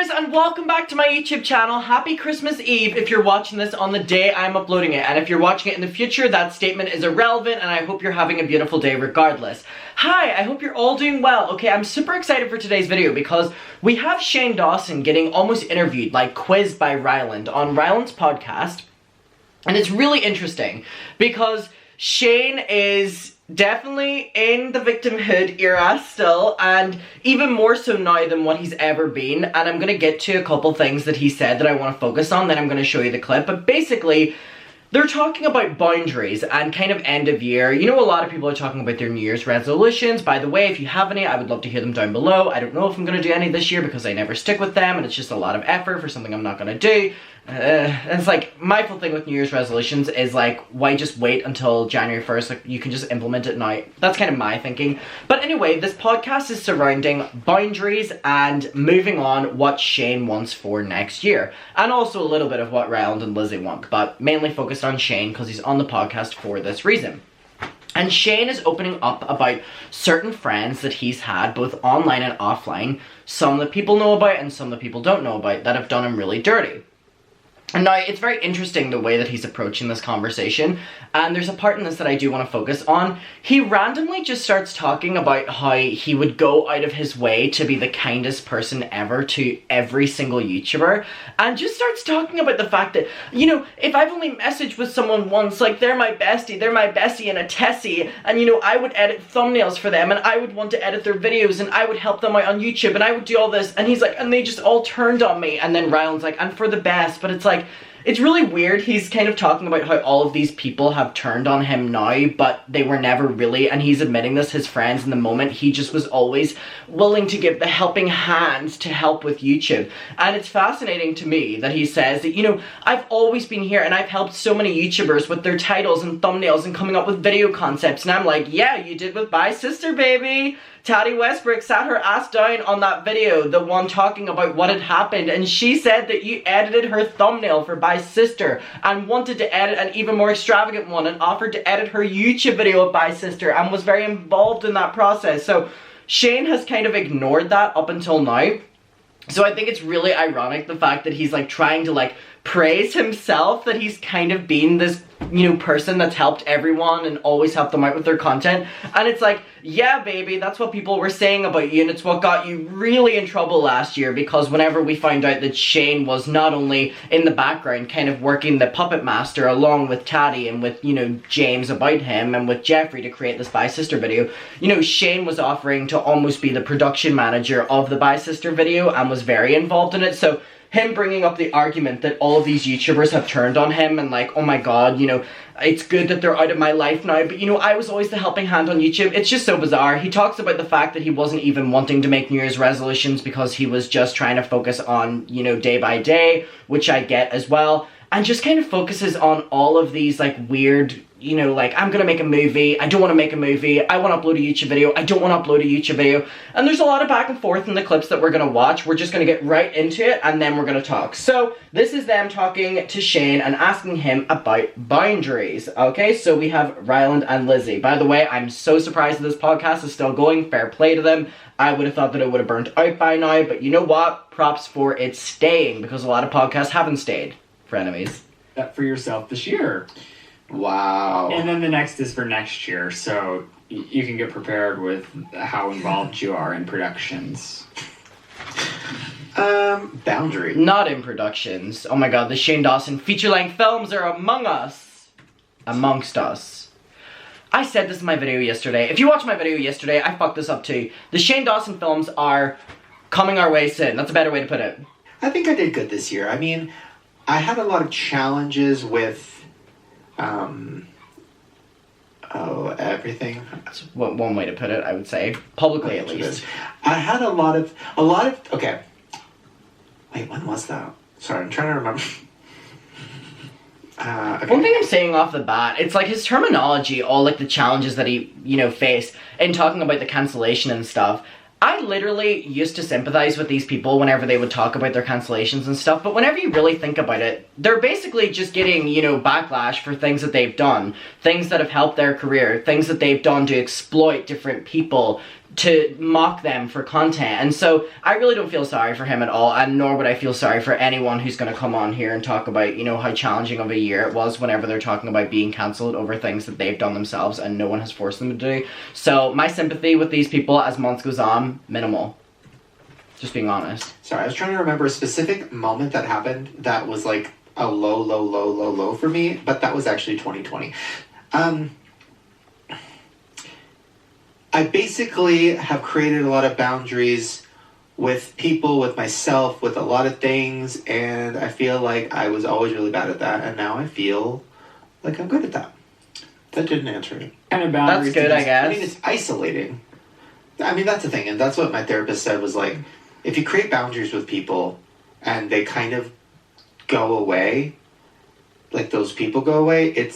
YouTubers, and welcome back to my YouTube channel. Happy Christmas Eve if you're watching this on the day I'm uploading it, and if you're watching it in the future, that statement is irrelevant, and I hope you're having a beautiful day regardless. Hi, I hope you're all doing well. Okay, I'm super excited for today's video because we have Shane Dawson getting almost interviewed, like quizzed by Ryland on Ryland's podcast, and it's really interesting because Shane is definitely in the victimhood era still, and even more so now than what he's ever been. And I'm gonna get to a couple things that he said that I want to focus on, then I'm gonna show you the clip. But basically, they're talking about boundaries and kind of end of year. You know, a lot of people are talking about their New Year's resolutions. By the way, if you have any, I would love to hear them down below. I don't know if I'm gonna do any this year because I never stick with them, and it's just a lot of effort for something I'm not gonna do. And it's like, my full thing with New Year's resolutions is like, why just wait until January 1st? Like, you can just implement it now. That's kind of my thinking. But anyway, this podcast is surrounding boundaries and moving on what Shane wants for next year. And also a little bit of what Ryland and Lizzie want, but mainly focused on Shane because he's on the podcast for this reason. And Shane is opening up about certain friends that he's had, both online and offline, some that people know about and some that people don't know about, that have done him really dirty. And now, it's very interesting the way that he's approaching this conversation, and there's a part in this that I do want to focus on. He randomly just starts talking about how he would go out of his way to be the kindest person ever to every single YouTuber, and just starts talking about the fact that, you know, if I've only messaged with someone once, like, they're my bestie and a tessie, and, you know, I would edit thumbnails for them, and I would want to edit their videos, and I would help them out on YouTube, and I would do all this, and he's like, and they just all turned on me, and then Ryland's like, and for the best, but it's like, it's really weird. He's kind of talking about how all of these people have turned on him now, but they were never really, and he's admitting this, his friends in the moment, he just was always willing to give the helping hand to help with YouTube. And it's fascinating to me that he says that, you know, I've always been here and I've helped so many YouTubers with their titles and thumbnails and coming up with video concepts. And I'm like, yeah, you did with My Sister, baby. Taddy Westbrook sat her ass down on that video, the one talking about what had happened, and she said that you edited her thumbnail for By Sister and wanted to edit an even more extravagant one and offered to edit her YouTube video of By Sister and was very involved in that process. So Shane has kind of ignored that up until now. So I think it's really ironic, the fact that he's like trying to like praise himself, that he's kind of been this, you know, person that's helped everyone and always helped them out with their content. And it's like, yeah, baby, that's what people were saying about you, and it's what got you really in trouble last year, because whenever we found out that Shane was not only in the background kind of working the puppet master along with Taddy and with, you know, James about him and with Jeffrey to create this By Sister video, you know, Shane was offering to almost be the production manager of the By Sister video and was very involved in it. So him bringing up the argument that all of these YouTubers have turned on him and like, oh my god, you know, it's good that they're out of my life now, but you know, I was always the helping hand on YouTube. It's just so bizarre. He talks about the fact that he wasn't even wanting to make New Year's resolutions because he was just trying to focus on, you know, day by day, which I get as well, and just kind of focuses on all of these like weird, you know, like, I'm gonna make a movie, I don't want to make a movie, I want to upload a YouTube video, I don't want to upload a YouTube video, and there's a lot of back and forth in the clips that we're gonna watch. We're just gonna get right into it, and then we're gonna talk. So, this is them talking to Shane and asking him about boundaries, okay? So we have Ryland and Lizzie. By the way, I'm so surprised that this podcast is still going. Fair play to them. I would have thought that it would have burnt out by now, but you know what? Props for it staying, because a lot of podcasts haven't stayed. Frenemies. That for yourself this year. Wow. And then the next is for next year, so you can get prepared with how involved you are in productions. Boundary. Not in productions. Oh my god, the Shane Dawson feature-length films are among us. Amongst us. I said this in my video yesterday. If you watched my video yesterday, I fucked this up too. The Shane Dawson films are coming our way soon. That's a better way to put it. I think I did good this year. I mean, I had a lot of challenges with everything. That's one way to put it, I would say. Publicly, at least. I had a lot of, okay. Wait, when was that? Sorry, I'm trying to remember. Okay. One thing I'm saying off the bat, it's like his terminology, all like the challenges that he, you know, faced in talking about the cancellation and stuff. I literally used to sympathize with these people whenever they would talk about their cancellations and stuff, but whenever you really think about it, they're basically just getting, you know, backlash for things that they've done, things that have helped their career, things that they've done to exploit different people, to mock them for content. And so I really don't feel sorry for him at all, and nor would I feel sorry for anyone who's going to come on here and talk about, you know, how challenging of a year it was whenever they're talking about being cancelled over things that they've done themselves and no one has forced them to do. So my sympathy with these people as months goes on, minimal. Just being honest. Sorry, I was trying to remember a specific moment that happened that was like a low for me, but that was actually 2020. I basically have created a lot of boundaries with people, with myself, with a lot of things, and I feel like I was always really bad at that, and now I feel like I'm good at that. That didn't answer it. Kind of boundaries. That's good, I guess. I mean, it's isolating. I mean, that's the thing, and that's what my therapist said was like, if you create boundaries with people and they kind of go away, like those people go away,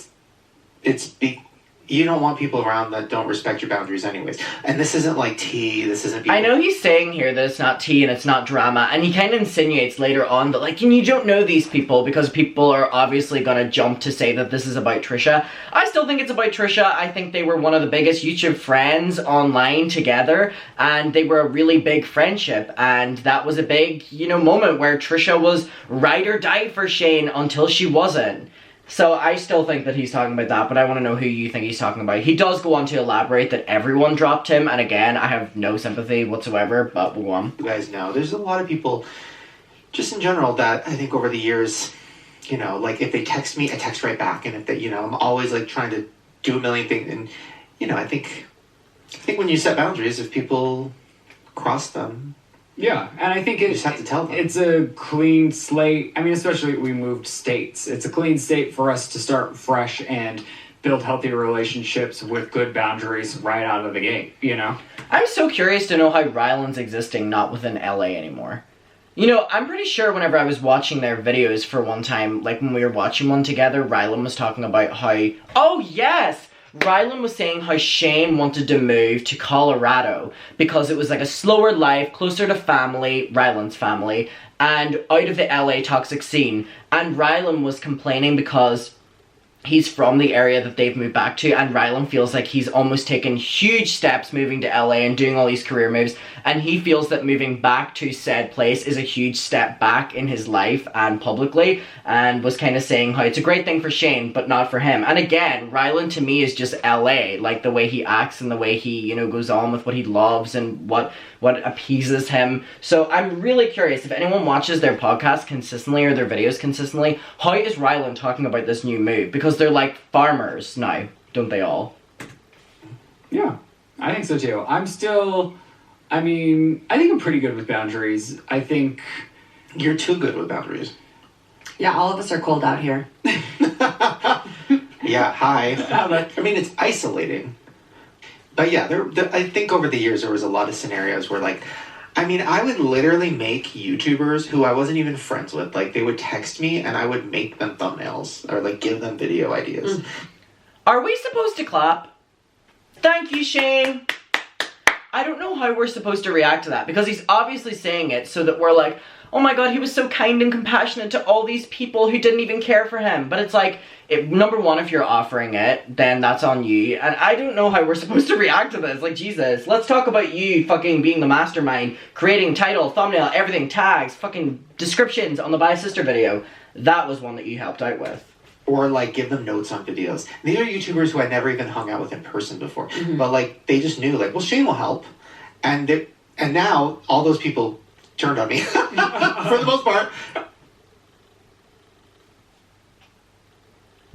you don't want people around that don't respect your boundaries anyways. And this isn't like tea, this isn't people. I know he's saying here that it's not tea and it's not drama, and he kind of insinuates later on that, like, you don't know these people because people are obviously gonna jump to say that this is about Trisha. I still think it's about Trisha. I think they were one of the biggest YouTube friends online together, and they were a really big friendship, and that was a big, you know, moment where Trisha was ride or die for Shane until she wasn't. So I still think that he's talking about that, but I want to know who you think he's talking about. He does go on to elaborate that everyone dropped him, and again, I have no sympathy whatsoever, but we'll go on. You guys know, there's a lot of people, just in general, that I think over the years, you know, like if they text me, I text right back, and if they, you know, I'm always like trying to do a million things, and, you know, I think when you set boundaries, if people cross them, yeah, and I think you just have to tell them. It's a clean slate. I mean, especially we moved states. It's a clean state for us to start fresh and build healthy relationships with good boundaries right out of the gate, you know? I'm so curious to know how Ryland's existing not within LA anymore. You know, I'm pretty sure whenever I was watching their videos for one time, like when we were watching one together, Ryland was talking about how... Oh, yes! Ryland was saying how Shane wanted to move to Colorado because it was like a slower life, closer to family, Ryland's family, and out of the LA toxic scene. And Ryland was complaining because he's from the area that they've moved back to, and Ryland feels like he's almost taken huge steps moving to LA and doing all these career moves, and he feels that moving back to said place is a huge step back in his life and publicly, and was kind of saying how it's a great thing for Shane, but not for him. And again, Ryland to me is just LA, like the way he acts and the way he, you know, goes on with what he loves and what appeases him. So I'm really curious, if anyone watches their podcast consistently or their videos consistently, how is Ryland talking about this new move? Because they're like farmers now, don't they all? Yeah, I think so too. I think I'm pretty good with boundaries. I think... You're too good with boundaries. Yeah, all of us are cold out here. Yeah, hi. I mean, it's isolating. But yeah, I think over the years there was a lot of scenarios where, like, I mean, I would literally make YouTubers who I wasn't even friends with, like, they would text me and I would make them thumbnails or, like, give them video ideas. Are we supposed to clap? Thank you, Shane. I don't know how we're supposed to react to that, because he's obviously saying it so that we're like, oh my god, he was so kind and compassionate to all these people who didn't even care for him. But it's like, number one, if you're offering it, then that's on you. And I don't know how we're supposed to react to this. Like, Jesus, let's talk about you fucking being the mastermind, creating title, thumbnail, everything, tags, fucking descriptions on the Bye Sister video. That was one that you helped out with. Or, like, give them notes on videos. These are YouTubers who I never even hung out with in person before. But, like, they just knew, like, well, Shane will help. And now, all those people turned on me. For the most part.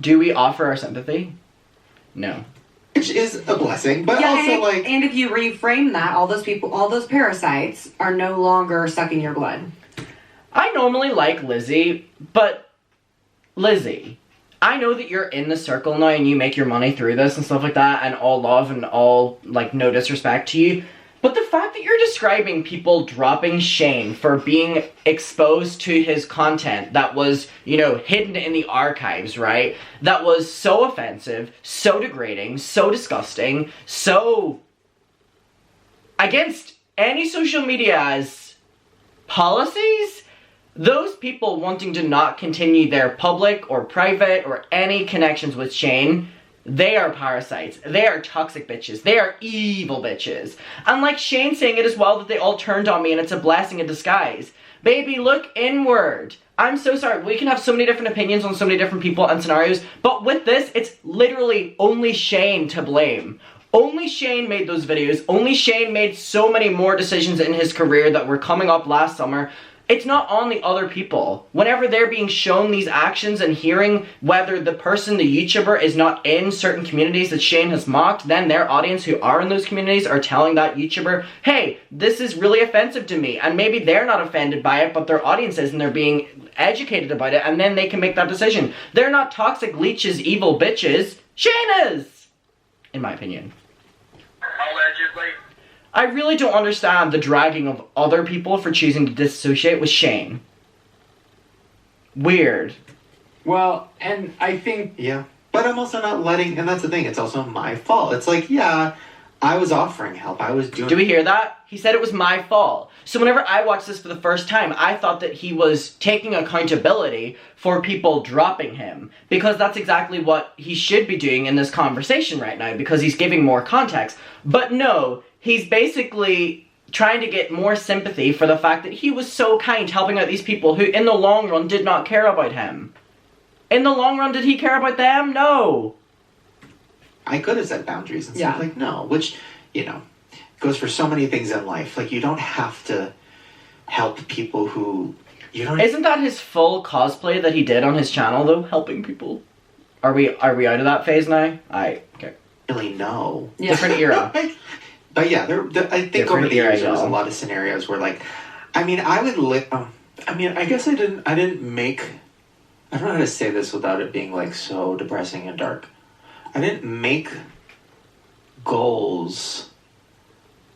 Do we offer our sympathy? No. Which is a blessing, but yeah, also, like... And if you reframe that, all those people, all those parasites are no longer sucking your blood. I normally like Lizzie, but... Lizzie... I know that you're in the circle now and you make your money through this and stuff like that, and all love and all, like, no disrespect to you, but the fact that you're describing people dropping Shane for being exposed to his content that was, you know, hidden in the archives, right? That was so offensive, so degrading, so disgusting, so against any social media's policies. Those people wanting to not continue their public or private or any connections with Shane They are parasites. They are toxic bitches. They are evil bitches. And like Shane saying it as well, that they all turned on me and it's a blessing in disguise. Baby, look inward. I'm so sorry. We can have so many different opinions on so many different people and scenarios, but with this, it's literally only Shane to blame. Only Shane made those videos. Only Shane made so many more decisions in his career that were coming up last summer. It's not on the other people. Whenever they're being shown these actions and hearing whether the person, the YouTuber, is not in certain communities that Shane has mocked, then their audience who are in those communities are telling that YouTuber, hey, this is really offensive to me. And maybe they're not offended by it, but their audience is, and they're being educated about it, and then they can make that decision. They're not toxic leeches, evil bitches. Shane is, in my opinion. Allegedly. I really don't understand the dragging of other people for choosing to disassociate with Shane. Weird. Well, and I think... Yeah. But I'm also not letting... And that's the thing. It's also my fault. It's like, yeah, I was offering help. I was doing... Do we hear that? He said it was my fault. So whenever I watched this for the first time, I thought that he was taking accountability for people dropping him. Because that's exactly what he should be doing in this conversation right now. Because he's giving more context. But no... He's basically trying to get more sympathy for the fact that he was so kind helping out these people who in the long run did not care about him. In the long run, did he care about them? No. I could have set boundaries and stuff like, no, which, you know, goes for so many things in life. Like, you don't have to help people who, you don't... Isn't that his full cosplay that he did on his channel, though? Helping people? Are we out of that phase now? Okay. Really, no. Yeah. Different era. But yeah, I think Different over the years era, there was a y'all. lot of scenarios where, like, I mean, I guess I didn't make, I don't know how to say this without it being, like, so depressing and dark. I didn't make goals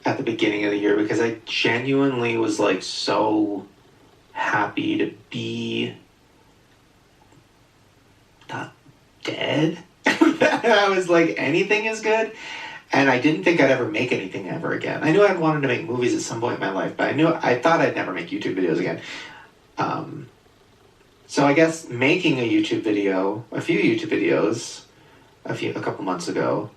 at the beginning of the year because I genuinely was, like, so happy to be not dead. I was like, anything is good. And I didn't think I'd ever make anything ever again. I knew I'd wanted to make movies at some point in my life, but I thought I'd never make YouTube videos again. So I guess making a YouTube video, a few YouTube videos, a couple months ago,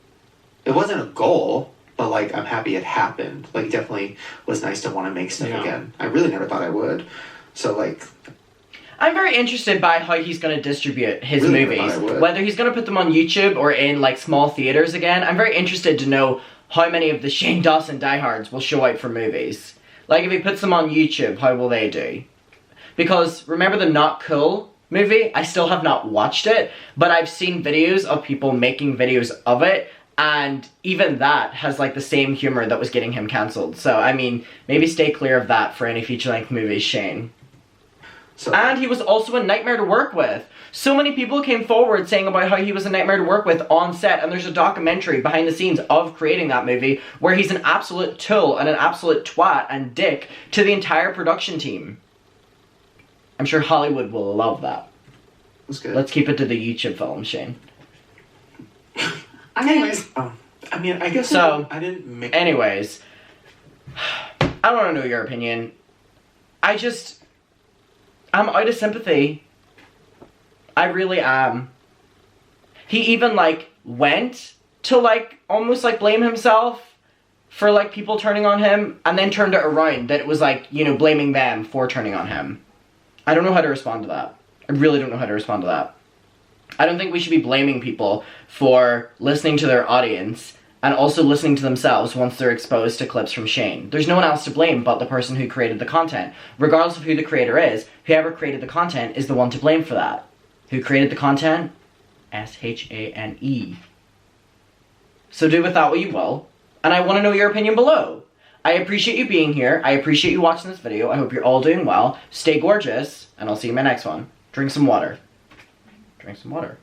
it wasn't a goal, but like I'm happy it happened. Like it definitely was nice to want to make stuff again. I really never thought I would. So like... I'm very interested by how he's going to distribute his Really movies. thought I would. Whether he's going to put them on YouTube or in, like, small theaters again. I'm very interested to know how many of the Shane Dawson diehards will show out for movies. Like, if he puts them on YouTube, how will they do? Because, remember the Not Cool movie? I still have not watched it, but I've seen videos of people making videos of it, and even that has, like, the same humor that was getting him cancelled. So, I mean, maybe stay clear of that for any feature-length movies, Shane. So, And he was also a nightmare to work with. So many people came forward saying about how he was a nightmare to work with on set, and there's a documentary behind the scenes of creating that movie where he's an absolute tool and an absolute twat and dick to the entire production team. I'm sure Hollywood will love that. was good. Let's keep it to the YouTube film, Shane. Anyways, I mean, I guess So, I didn't make... Anyways, I don't want to know your opinion. I'm out of sympathy. I really am. He even, like, went to, like, almost, like, blame himself for, like, people turning on him, and then turned it around, that it was, like, you know, blaming them for turning on him. I don't know how to respond to that. I really don't know how to respond to that. I don't think we should be blaming people for listening to their audience and also listening to themselves once they're exposed to clips from Shane. There's no one else to blame but the person who created the content. Regardless of who the creator is, whoever created the content is the one to blame for that. Who created the content? S-H-A-N-E. So do with that what you will, and I want to know your opinion below. I appreciate you being here. I appreciate you watching this video. I hope you're all doing well. Stay gorgeous, and I'll see you in my next one. Drink some water. Drink some water.